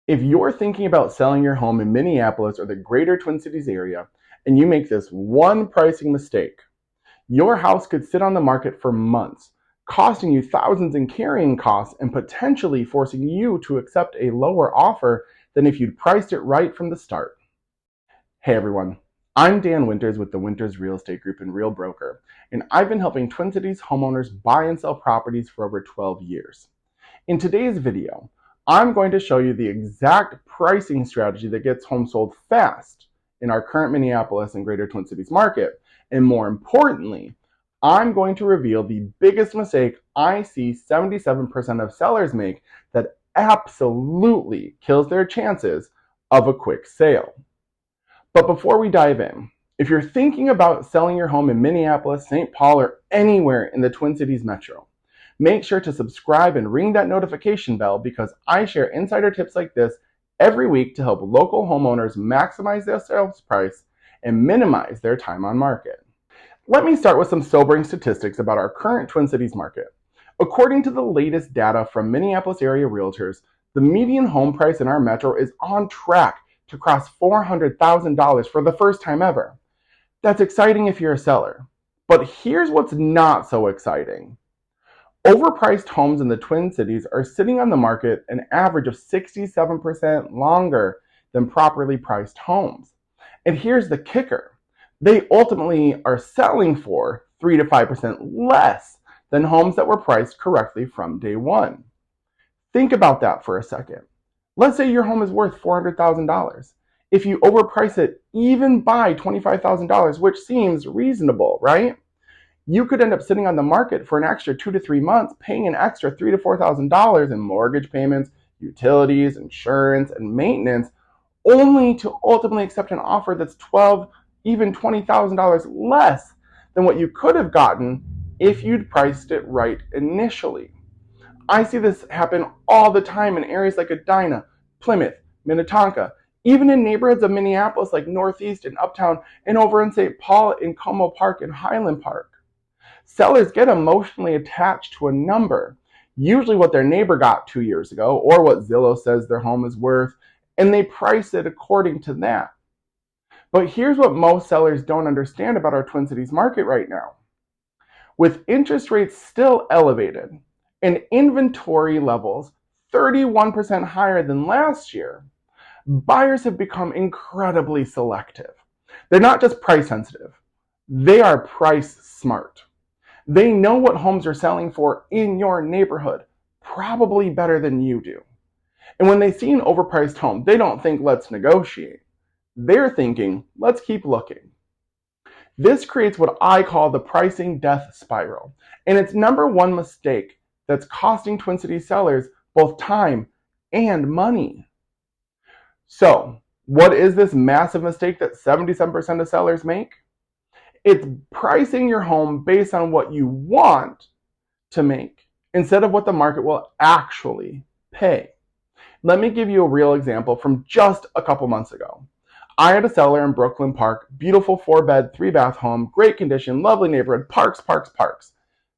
If you're thinking about selling your home in Minneapolis or the greater Twin Cities area, and you make this one pricing mistake, your house could sit on the market for months, costing you thousands in carrying costs and potentially forcing you to accept a lower offer than if you'd priced it right from the start. Hey everyone, I'm Dan Winters with the Winters Real Estate Group and Real Broker, and I've been helping Twin Cities homeowners buy and sell properties for over 12 years. In today's video, I'm going to show you the exact pricing strategy that gets homes sold fast in our current Minneapolis and greater Twin Cities market. And more importantly, I'm going to reveal the biggest mistake I see 77% of sellers make that absolutely kills their chances of a quick sale. But before we dive in, if you're thinking about selling your home in Minneapolis, St. Paul, or anywhere in the Twin Cities metro, make sure to subscribe and ring that notification bell because I share insider tips like this every week to help local homeowners maximize their sales price and minimize their time on market. Let me start with some sobering statistics about our current Twin Cities market. According to the latest data from Minneapolis area realtors, the median home price in our metro is on track to cross $400,000 for the first time ever. That's exciting if you're a seller, but here's what's not so exciting. Overpriced homes in the Twin Cities are sitting on the market an average of 67% longer than properly priced homes. And here's the kicker. They ultimately are selling for 3 to 5% less than homes that were priced correctly from day one. Think about that for a second. Let's say your home is worth $400,000. If you overprice it even by $25,000, which seems reasonable, right? You could end up sitting on the market for an extra 2 to 3 months, paying an extra $3,000 to $4,000 in mortgage payments, utilities, insurance, and maintenance, only to ultimately accept an offer that's $12,000, even $20,000 less than what you could have gotten if you'd priced it right initially. I see this happen all the time in areas like Edina, Plymouth, Minnetonka, even in neighborhoods of Minneapolis like Northeast and Uptown, and over in St. Paul, in Como Park and Highland Park. Sellers get emotionally attached to a number, usually what their neighbor got 2 years ago or what Zillow says their home is worth, and they price it according to that. But here's what most sellers don't understand about our Twin Cities market right now. With interest rates still elevated and inventory levels 31% higher than last year, buyers have become incredibly selective. They're not just price sensitive, they are price smart. They know what homes are selling for in your neighborhood, probably better than you do. And when they see an overpriced home, they don't think, let's negotiate. They're thinking, let's keep looking. This creates what I call the pricing death spiral. And it's number one mistake that's costing Twin Cities sellers both time and money. So, what is this massive mistake that 77% of sellers make? It's pricing your home based on what you want to make instead of what the market will actually pay. Let me give you a real example from just a couple months ago. I had a seller in Brooklyn Park, beautiful 4-bed, 3-bath home, great condition, lovely neighborhood, parks.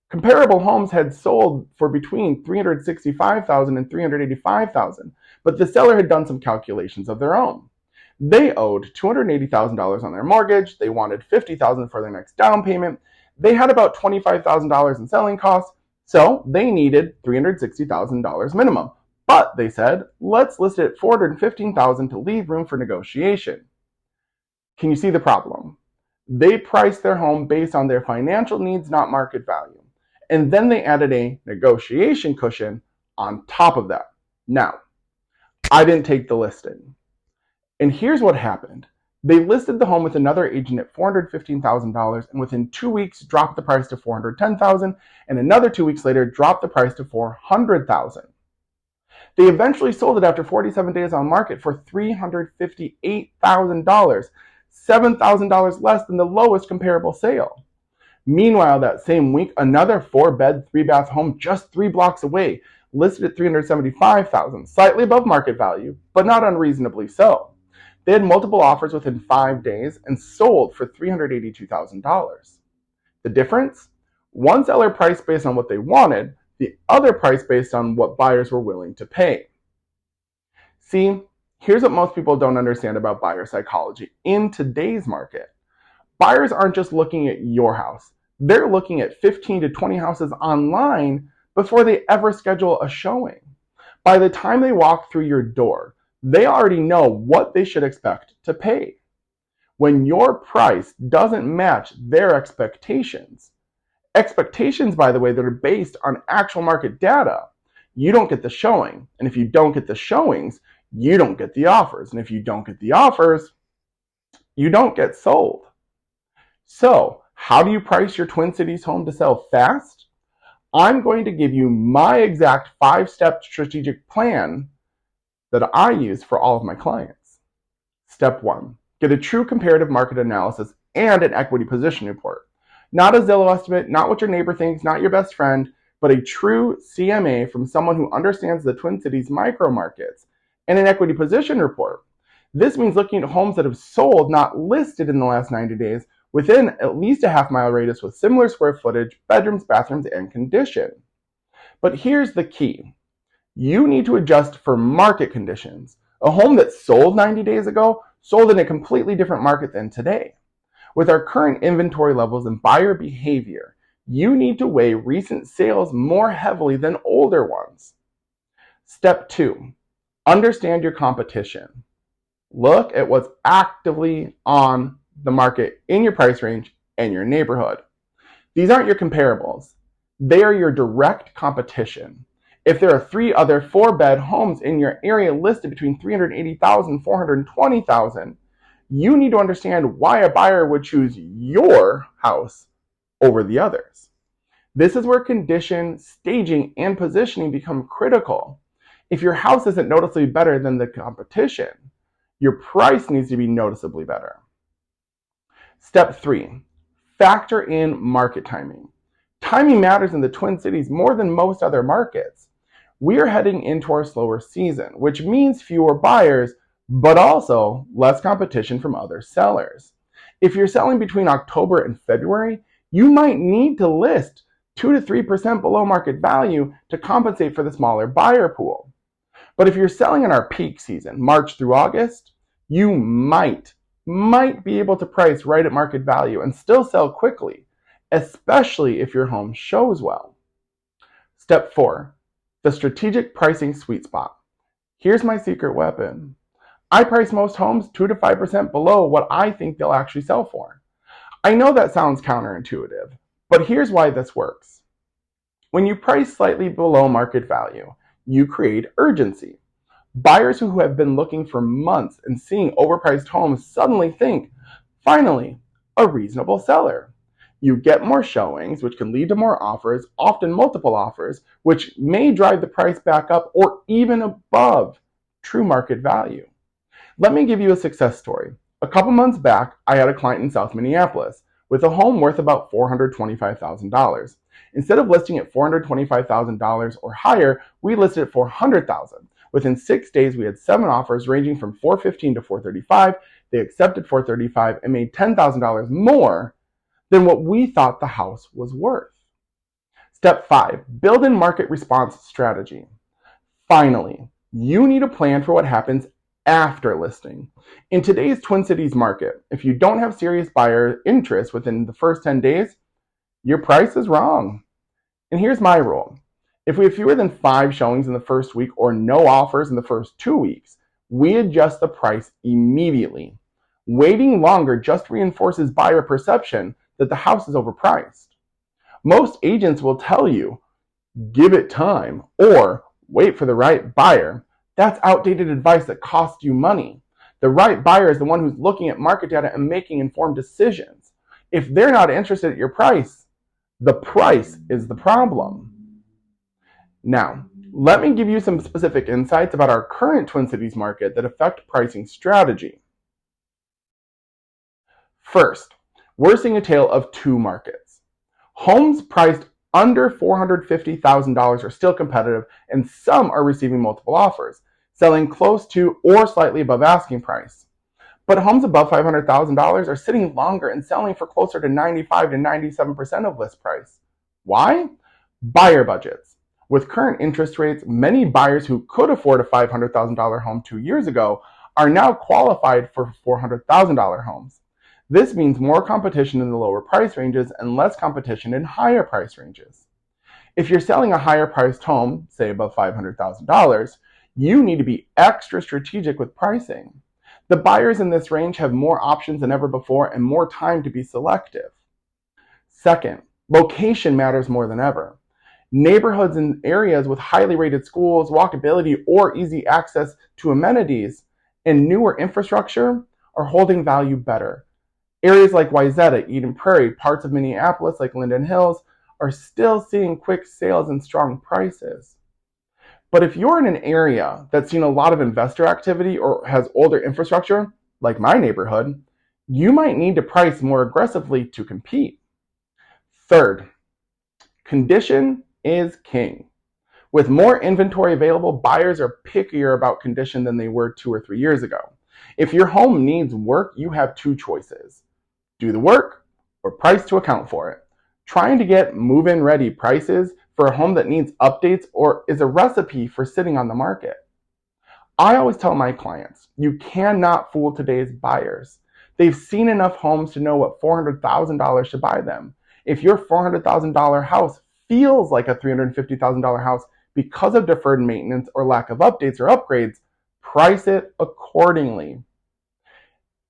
Comparable homes had sold for between $365,000 and $385,000, but the seller had done some calculations of their own. They owed $280,000 on their mortgage. They wanted $50,000 for their next down payment. They had about $25,000 in selling costs, so they needed $360,000 minimum. But they said, let's list it at $415,000 to leave room for negotiation. Can you see the problem? They priced their home based on their financial needs, not market value. And then they added a negotiation cushion on top of that. Now, I didn't take the listing. And here's what happened. They listed the home with another agent at $415,000 and within 2 weeks dropped the price to $410,000 and another 2 weeks later dropped the price to $400,000. They eventually sold it after 47 days on market for $358,000, $7,000 less than the lowest comparable sale. Meanwhile, that same week, another 4-bed, 3-bath home just 3 blocks away, listed at $375,000, slightly above market value, but not unreasonably so. They had multiple offers within 5 days and sold for $382,000. The difference? One seller priced based on what they wanted, the other priced based on what buyers were willing to pay. See, here's what most people don't understand about buyer psychology in today's market. Buyers aren't just looking at your house. They're looking at 15 to 20 houses online before they ever schedule a showing. By the time they walk through your door, they already know what they should expect to pay. When your price doesn't match their expectations, by the way, that are based on actual market data, you don't get the showing. And if you don't get the showings, you don't get the offers. And if you don't get the offers, you don't get sold. So, how do you price your Twin Cities home to sell fast? I'm going to give you my exact 5-step strategic plan that I use for all of my clients. Step 1, get a true comparative market analysis and an equity position report. Not a Zillow estimate, not what your neighbor thinks, not your best friend, but a true CMA from someone who understands the Twin Cities micro markets, and an equity position report. This means looking at homes that have sold, not listed in the last 90 days, within at least a half-mile radius with similar square footage, bedrooms, bathrooms, and condition. But here's the key. You need to adjust for market conditions. A home that sold 90 days ago sold in a completely different market than today. With our current inventory levels and buyer behavior, you need to weigh recent sales more heavily than older ones. Step 2, understand your competition. Look at what's actively on the market in your price range and your neighborhood. These aren't your comparables. They are your direct competition. If there are 3 other 4-bed homes in your area listed between $380,000 and $420,000, you need to understand why a buyer would choose your house over the others. This is where condition, staging, and positioning become critical. If your house isn't noticeably better than the competition, your price needs to be noticeably better. Step 3, factor in market timing. Timing matters in the Twin Cities more than most other markets. We are heading into our slower season, which means fewer buyers, but also less competition from other sellers. If you're selling between October and February, you might need to list 2 to 3% below market value to compensate for the smaller buyer pool. But if you're selling in our peak season, March through August, you might be able to price right at market value and still sell quickly, especially if your home shows well. Step 4, the strategic pricing sweet spot. Here's my secret weapon. I price most homes 2 to 5% below what I think they'll actually sell for. I know that sounds counterintuitive, but here's why this works. When you price slightly below market value, you create urgency. Buyers who have been looking for months and seeing overpriced homes suddenly think, finally, a reasonable seller. You get more showings, which can lead to more offers, often multiple offers, which may drive the price back up or even above true market value. Let me give you a success story. A couple months back, I had a client in South Minneapolis with a home worth about $425,000. Instead of listing at $425,000 or higher, we listed at $400,000. Within 6 days, we had 7 offers ranging from $415,000 to $435,000. They accepted $435,000 and made $10,000 more than what we thought the house was worth. Step 5, build in market response strategy. Finally, you need a plan for what happens after listing. In today's Twin Cities market, if you don't have serious buyer interest within the first 10 days, your price is wrong. And here's my rule. If we have fewer than 5 showings in the first week or no offers in the first 2 weeks, we adjust the price immediately. Waiting longer just reinforces buyer perception that the house is overpriced. Most agents will tell you, give it time or wait for the right buyer. That's outdated advice that costs you money. The right buyer is the one who's looking at market data and making informed decisions. If they're not interested at your price, the price is the problem. Now, let me give you some specific insights about our current Twin Cities market that affect pricing strategy. First, we're seeing a tale of 2 markets. Homes priced under $450,000 are still competitive, and some are receiving multiple offers, selling close to or slightly above asking price. But homes above $500,000 are sitting longer and selling for closer to 95 to 97% of list price. Why? Buyer budgets. With current interest rates, many buyers who could afford a $500,000 home 2 years ago are now qualified for $400,000 homes. This means more competition in the lower price ranges and less competition in higher price ranges. If you're selling a higher priced home, say above $500,000, you need to be extra strategic with pricing. The buyers in this range have more options than ever before and more time to be selective. Second, location matters more than ever. Neighborhoods and areas with highly rated schools, walkability, or easy access to amenities and newer infrastructure are holding value better. Areas like Wayzata, Eden Prairie, parts of Minneapolis like Linden Hills are still seeing quick sales and strong prices. But if you're in an area that's seen a lot of investor activity or has older infrastructure, like my neighborhood, you might need to price more aggressively to compete. Third, condition is king. With more inventory available, buyers are pickier about condition than they were 2 or 3 years ago. If your home needs work, you have two choices: do the work or price to account for it. Trying to get move-in ready prices for a home that needs updates or is a recipe for sitting on the market. I always tell my clients, you cannot fool today's buyers. They've seen enough homes to know what $400,000 should buy them. If your $400,000 house feels like a $350,000 house because of deferred maintenance or lack of updates or upgrades, price it accordingly.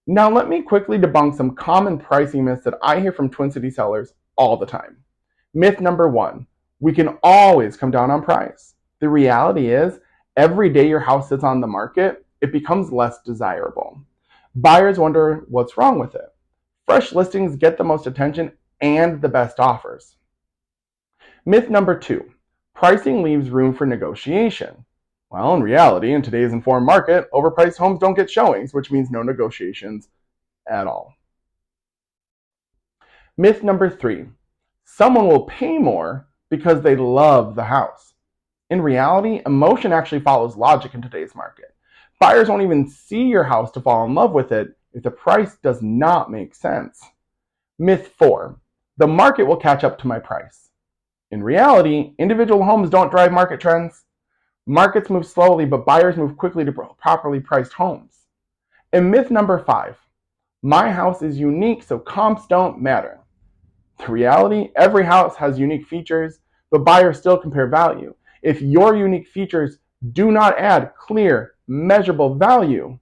Now let me quickly debunk some common pricing myths that I hear from Twin City sellers all the time. Myth number 1, we can always come down on price. The reality is, every day your house sits on the market, it becomes less desirable. Buyers wonder what's wrong with it. Fresh listings get the most attention and the best offers. Myth number 2, pricing leaves room for negotiation. Well, in reality, in today's informed market, overpriced homes don't get showings, which means no negotiations at all. Myth number 3, someone will pay more because they love the house. In reality, emotion actually follows logic in today's market. Buyers won't even see your house to fall in love with it if the price does not make sense. Myth 4, the market will catch up to my price. In reality, individual homes don't drive market trends. Markets move slowly, but buyers move quickly to properly priced homes. And myth number 5, my house is unique, so comps don't matter. The reality, every house has unique features, but buyers still compare value. If your unique features do not add clear, measurable value,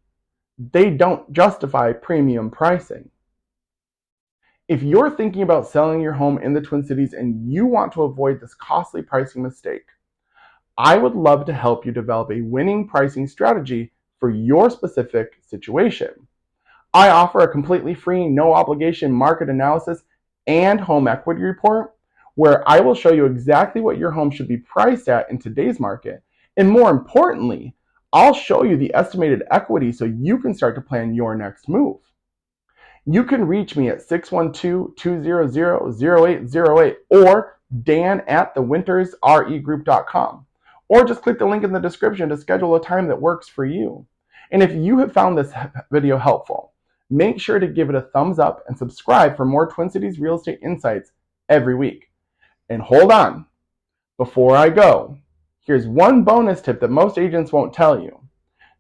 they don't justify premium pricing. If you're thinking about selling your home in the Twin Cities and you want to avoid this costly pricing mistake, I would love to help you develop a winning pricing strategy for your specific situation. I offer a completely free, no obligation market analysis and home equity report where I will show you exactly what your home should be priced at in today's market. And more importantly, I'll show you the estimated equity so you can start to plan your next move. You can reach me at 612-200-0808 or dan@thewintersregroup.com. Or just click the link in the description to schedule a time that works for you. And if you have found this video helpful, make sure to give it a thumbs up and subscribe for more Twin Cities real estate insights every week. And hold on, before I go, here's one bonus tip that most agents won't tell you.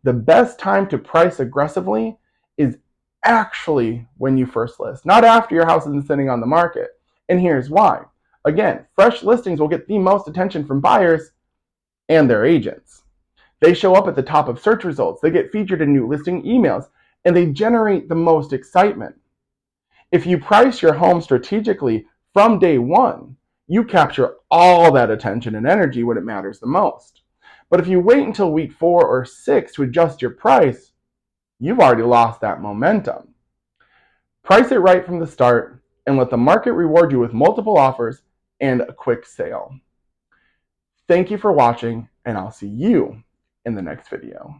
The best time to price aggressively is actually when you first list, not after your house has been sitting on the market. And here's why. Again, fresh listings will get the most attention from buyers and their agents. They show up at the top of search results, they get featured in new listing emails, and they generate the most excitement. If you price your home strategically from day one, you capture all that attention and energy when it matters the most. But if you wait until week 4 or 6 to adjust your price, you've already lost that momentum. Price it right from the start and let the market reward you with multiple offers and a quick sale. Thank you for watching, and I'll see you in the next video.